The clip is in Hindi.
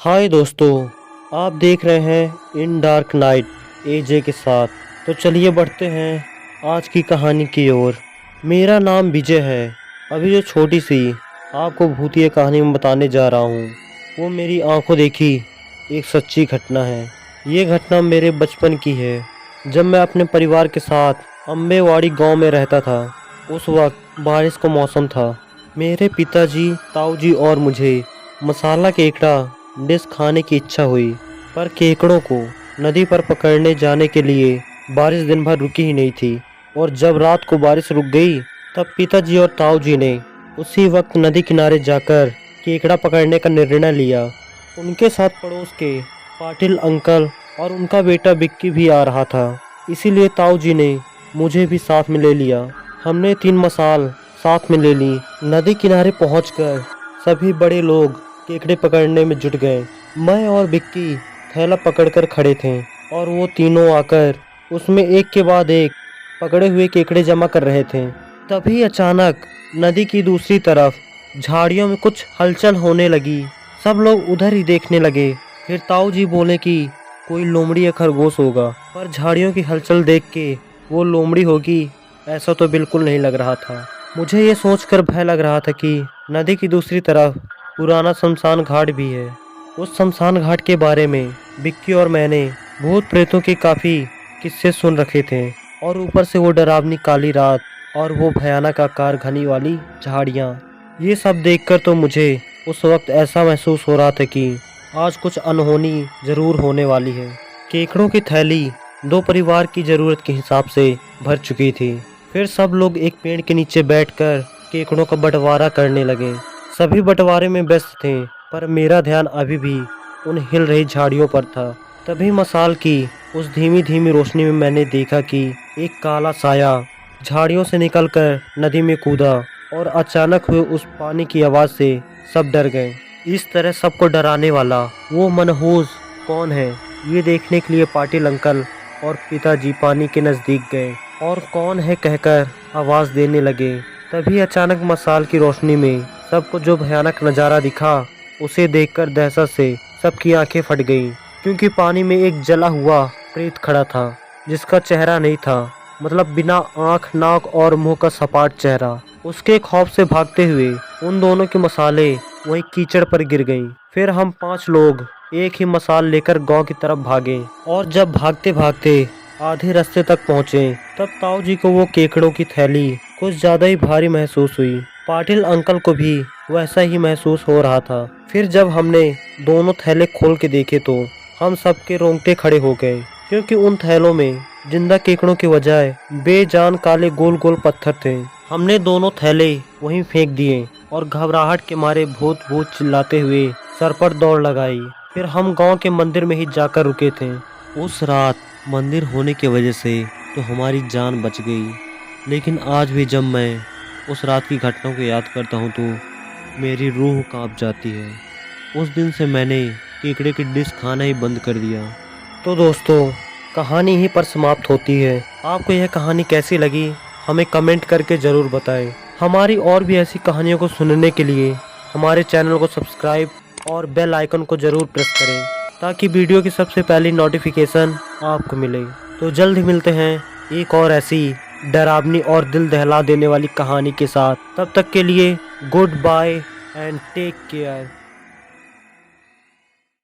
हाय दोस्तों, आप देख रहे हैं इन डार्क नाइट एजे के साथ। तो चलिए बढ़ते हैं आज की कहानी की ओर। मेरा नाम विजय है। अभी जो छोटी सी आपको भूतिया कहानी में बताने जा रहा हूँ वो मेरी आंखों देखी एक सच्ची घटना है। ये घटना मेरे बचपन की है, जब मैं अपने परिवार के साथ अम्बेवाड़ी गांव में रहता था। उस वक्त बारिश का मौसम था। मेरे पिताजी, ताऊजी और मुझे मसाला केकड़ा डिश खाने की इच्छा हुई, पर केकड़ों को नदी पर पकड़ने जाने के लिए बारिश दिन भर रुकी ही नहीं थी। और जब रात को बारिश रुक गई तब पिताजी और ताऊजी ने उसी वक्त नदी किनारे जाकर केकड़ा पकड़ने का निर्णय लिया। उनके साथ पड़ोस के पाटिल अंकल और उनका बेटा बिक्की भी आ रहा था, इसीलिए ताऊजी ने मुझे भी साथ में ले लिया। हमने 3 मसाल साथ में ले ली। नदी किनारे पहुंचकर सभी बड़े लोग केकड़े पकड़ने में जुट गए। मैं और बिक्की थैला पकड़कर खड़े थे और वो तीनों आकर उसमें एक के बाद एक पकड़े हुए केकड़े जमा कर रहे थे। तभी अचानक नदी की दूसरी तरफ झाड़ियों में कुछ हलचल होने लगी। सब लोग उधर ही देखने लगे। फिर ताऊ जी बोले कि कोई लोमड़ी या खरगोश होगा, पर झाड़ियों की हलचल देख के वो लोमड़ी होगी ऐसा तो बिल्कुल नहीं लग रहा था। मुझे ये सोचकर भय लग रहा था कि नदी की दूसरी तरफ पुराना शमशान घाट भी है। उस शमशान घाट के बारे में बिक्की और मैंने भूत प्रेतों के काफ़ी किस्से सुन रखे थे, और ऊपर से वो डरावनी काली रात और वो भयानक आकार घनी वाली झाड़ियाँ। ये सब देखकर तो मुझे उस वक्त ऐसा महसूस हो रहा था कि आज कुछ अनहोनी ज़रूर होने वाली है। केकड़ों की थैली 2 परिवार की ज़रूरत के हिसाब से भर चुकी थी। फिर सब लोग एक पेड़ के नीचे बैठकर केकड़ों का बंटवारा करने लगे। सभी बंटवारे में व्यस्त थे, पर मेरा ध्यान अभी भी उन हिल रही झाड़ियों पर था। तभी मसाल की उस धीमी धीमी रोशनी में मैंने देखा कि एक काला साया झाड़ियों से निकलकर नदी में कूदा, और अचानक हुए उस पानी की आवाज़ से सब डर गए। इस तरह सबको डराने वाला वो मनहूस कौन है, ये देखने के लिए पाटिल अंकल और पिताजी पानी के नज़दीक गए और कौन है कहकर आवाज़ देने लगे। तभी अचानक मसाल की रोशनी में सबको जो भयानक नज़ारा दिखा, उसे देखकर दहशत से सबकी आंखें फट गईं, क्योंकि पानी में एक जला हुआ प्रेत खड़ा था जिसका चेहरा नहीं था, मतलब बिना आँख, नाक और मुंह का सपाट चेहरा। उसके खौफ से भागते हुए उन दोनों की मसालें वहीं कीचड़ पर गिर गईं। फिर हम 5 लोग एक ही मसाल लेकर गांव की तरफ भागे, और जब भागते भागते आधे रास्ते तक पहुंचे तब ताऊ जी को वो केकड़ों की थैली कुछ ज़्यादा ही भारी महसूस हुई। पाटिल अंकल को भी वैसा ही महसूस हो रहा था। फिर जब हमने दोनों थैले खोल के देखे तो हम सबके रोंगटे खड़े हो गए, क्योंकि उन थैलों में जिंदा केकड़ों के बजाय बेजान काले गोल गोल पत्थर थे। हमने दोनों थैले वहीं फेंक दिए और घबराहट के मारे भूत भूत चिल्लाते हुए सर पर दौड़ लगाई। फिर हम गांव के मंदिर में ही जाकर रुके थे। उस रात मंदिर होने की वजह से तो हमारी जान बच गई, लेकिन आज भी जब मैं उस रात की घटनाओं को याद करता हूँ तो मेरी रूह कांप जाती है। उस दिन से मैंने केकड़े की डिश खाना ही बंद कर दिया। तो दोस्तों, कहानी यहीं पर समाप्त होती है। आपको यह कहानी कैसी लगी हमें कमेंट करके ज़रूर बताएं। हमारी और भी ऐसी कहानियों को सुनने के लिए हमारे चैनल को सब्सक्राइब और बेल आइकन को ज़रूर प्रेस करें, ताकि वीडियो की सबसे पहली नोटिफिकेशन आपको मिले। तो जल्द ही मिलते हैं एक और ऐसी डरावनी और दिल दहला देने वाली कहानी के साथ। तब तक के लिए goodbye and take care.